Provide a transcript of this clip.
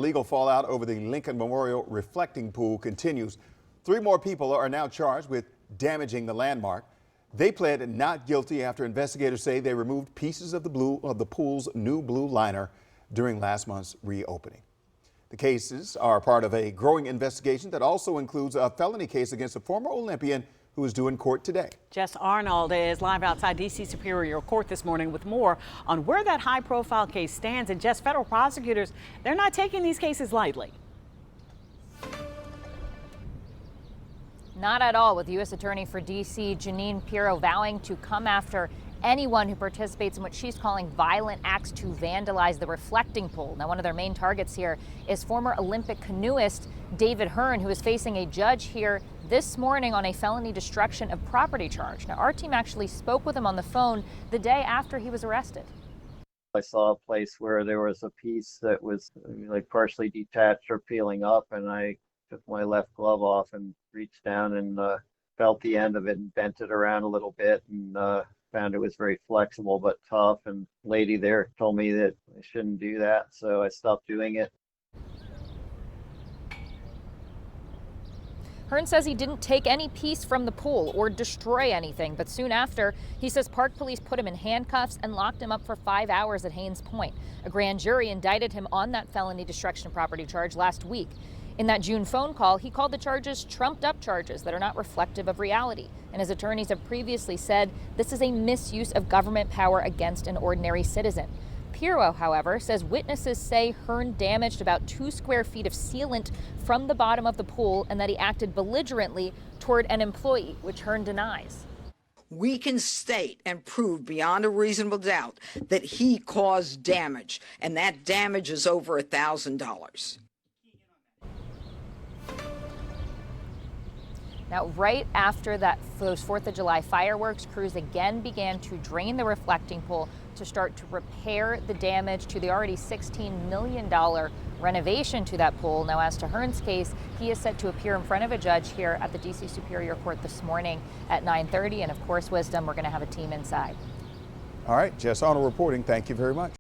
Legal fallout over the Lincoln Memorial reflecting pool continues. 3 more people are now charged with damaging the landmark. They pled not guilty after investigators say they removed pieces of the pool's new blue liner during last month's reopening. The cases are part of a growing investigation that also includes a felony case against a former Olympian who is due in court today. Jess Arnold is live outside D.C. Superior Court this morning with more on where that high-profile case stands. And Jess, federal prosecutors, they're not taking these cases lightly. Not at all, with U.S. Attorney for D.C. Jeanine Pirro vowing to come after anyone who participates in what she's calling violent acts to vandalize the reflecting pool. Now, one of their main targets here is former Olympic canoeist David Hearn, who is facing a judge here this morning on a felony destruction of property charge. Now, our team actually spoke with him on the phone the day after he was arrested. I saw a place where there was a piece that was like partially detached or peeling up, and I took my left glove off and reached down and felt the end of it and bent it around a little bit, and found it was very flexible but tough. And the lady there told me that I shouldn't do that, so I stopped doing it. Hearn says he didn't take any piece from the pool or destroy anything, but soon after, he says Park police put him in handcuffs and locked him up for 5 hours at Haynes Point. A grand jury indicted him on that felony destruction of property charge last week. In that June phone call, he called the charges trumped-up charges that are not reflective of reality. And his attorneys have previously said this is a misuse of government power against an ordinary citizen. Pirro, however, says witnesses say Hearn damaged about 2 square feet of sealant from the bottom of the pool and that he acted belligerently toward an employee, which Hearn denies. We can state and prove beyond a reasonable doubt that he caused damage, and that damage is over $1,000. Now, right after those 4th of July fireworks, crews again began to drain the reflecting pool to start to repair the damage to the already $16 million renovation to that pool. Now, as to Hearn's case, he is set to appear in front of a judge here at the D.C. Superior Court this morning at 9:30. And of course, Wisdom, we're going to have a team inside. All right, Jess Arnold reporting. Thank you very much.